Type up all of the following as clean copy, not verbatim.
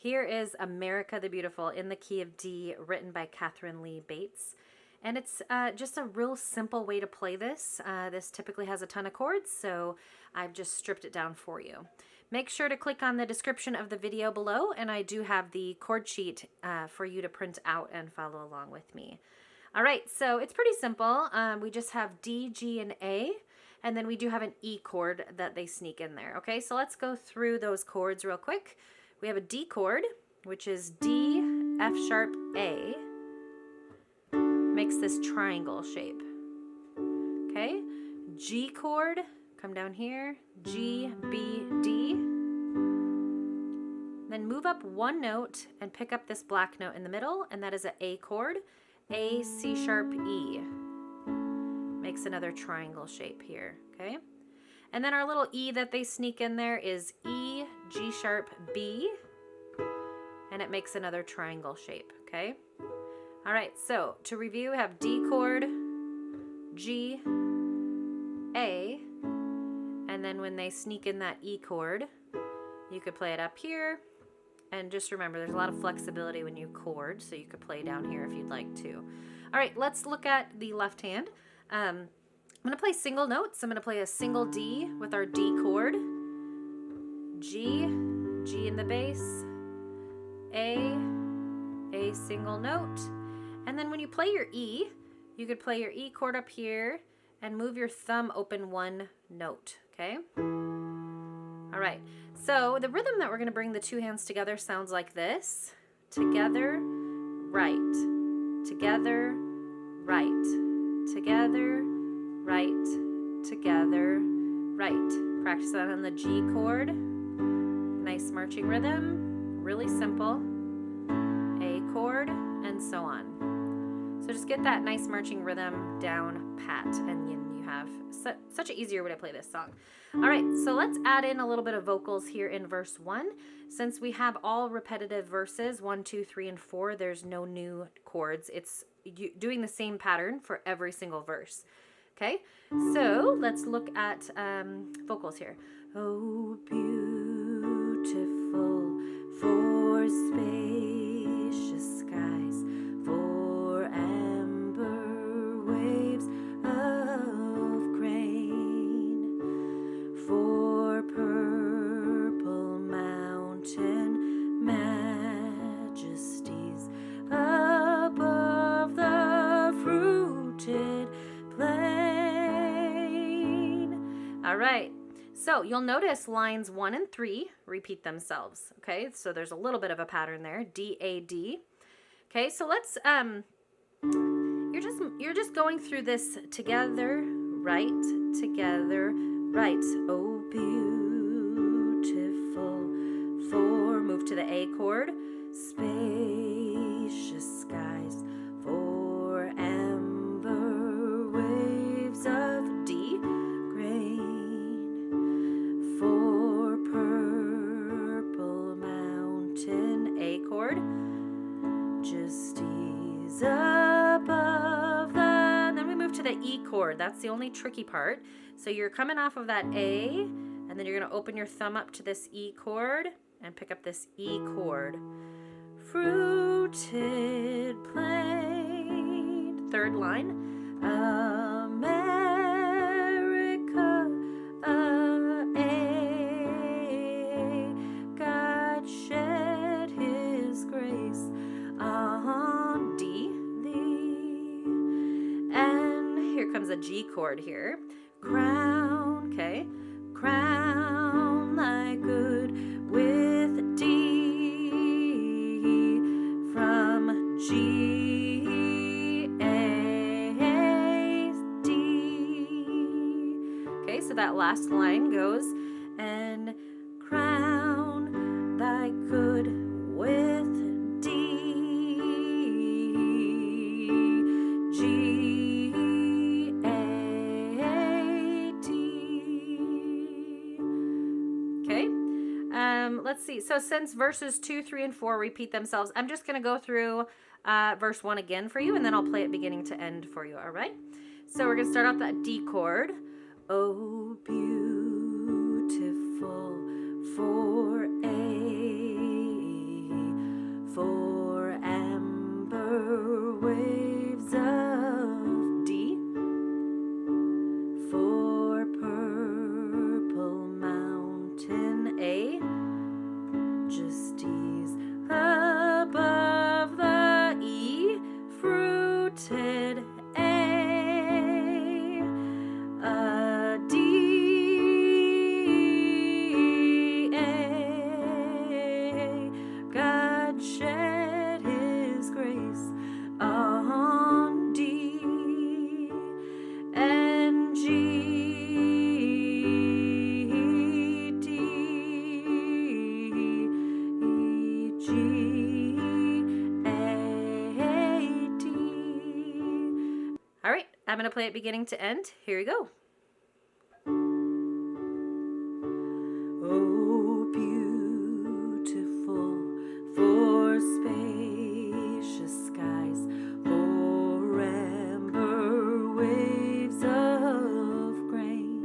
Here is America the Beautiful in the key of D, written by Katharine Lee Bates. And it's just a real simple way to play this. This typically has a ton of chords, so I've just stripped it down for you. Make sure to click on the description of the video below, and I do have the chord sheet for you to print out and follow along with me. All right, so it's pretty simple. We just have D, G, and A, and then we do have an E chord that they sneak in there. Okay, so let's go through those chords real quick. We have a D chord, which is D, F sharp, A. Makes this triangle shape. Okay, G chord, come down here, G, B, D. Then move up one note and pick up this black note in the middle, and that is an A chord, A, C sharp, E. Makes another triangle shape here, okay? And then our little E that they sneak in there is E, G sharp, B, and it makes another triangle shape, okay? All right, so to review, we have D chord, G, A, and then when they sneak in that E chord, you could play it up here. And just remember, there's a lot of flexibility when you chord, so you could play down here if you'd like to. All right, let's look at the left hand. I'm gonna play single notes. I'm gonna play a single D with our D chord, G, G in the bass, A single note. And then when you play your E, you could play your E chord up here and move your thumb open one note, okay? All right, so the rhythm that we're gonna bring the two hands together sounds like this. Together, right, together, right, together, right, together, right. Practice that on the G chord. Nice marching rhythm, really simple. A chord, and so on. So just get that nice marching rhythm down pat, and you have such an easier way to play this song. All right, so let's add in a little bit of vocals here in verse 1. Since we have all repetitive verses, 1, 2, 3, and 4, there's no new chords. It's doing the same pattern for every single verse. Okay, so let's look at vocals here. Oh, beautiful for spacious skies, for amber waves of grain, for purple mountain majesties above the fruited plain. All right. So you'll notice lines 1 and 3 repeat themselves, okay? So there's a little bit of a pattern there, D, A, D. Okay, so let's, you're just going through this together, right, oh, beautiful, for, move to the A chord, spacious skies, for amber waves of D, for purple mountain, A chord, just ease above the, and then we move to the E chord. That's the only tricky part. So you're coming off of that A, and then you're gonna open your thumb up to this E chord and pick up this E chord. Fruited plain, third line, America, God shed his grace on D, thee. And here comes a G chord here. Crown, okay. Crown thy good with D, from G, A, D. Okay, so that last line goes, and crown thy good with D, G, A, D. Okay, let's see. So since verses 2, 3, and 4 repeat themselves, I'm just going to go through verse 1 again for you, and then I'll play it beginning to end for you, all right? So we're going to start out that D chord. Oh, beautiful for a majesties above the E, fruited A D, A. God shed his grace on D, and G, D, E, G, A, D. All right, I'm going to play it beginning to end. Here we go. Oh, beautiful for spacious skies, for amber waves of grain,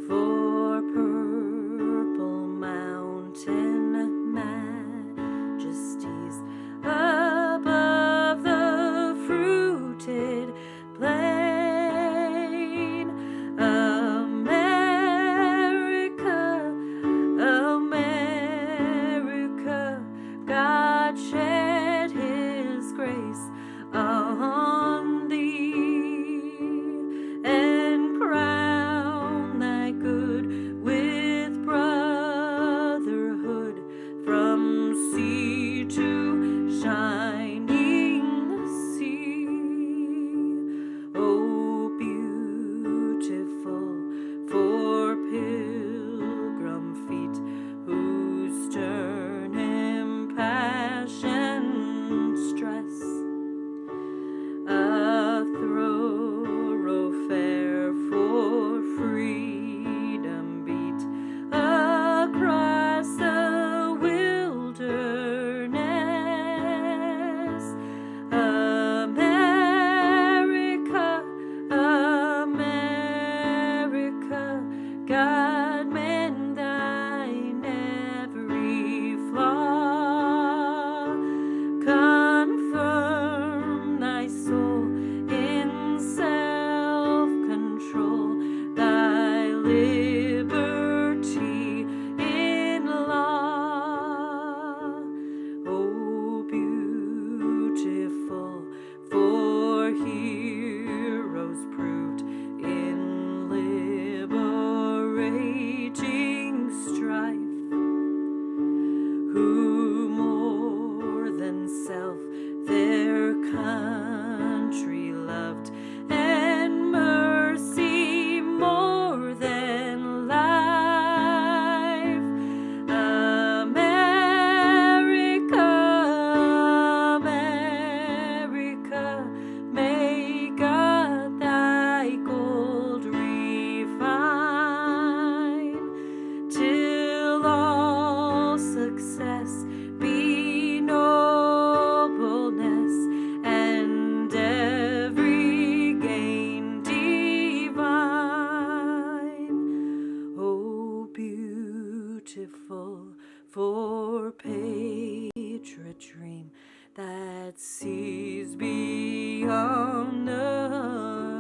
for purple mountain majesties above the fruited plain. America, God shed his grace on thee, and crown thy good with brotherhood from sea to shining sea. Oh, beautiful for pilgrim feet whose stern impassioned stress a thoroughfare for freedom beat across the wilderness. America, America, God mend thine every flaw, confirm thy soul in self-control, thy liberty in law. Oh, beautiful for heroes proved in liberating strife, who more than self their country loved, and mercy more than life. America, America, may God thy gold refine, till all success be nobleness, and every gain divine. Oh, beautiful for patriot dream that sees beyond the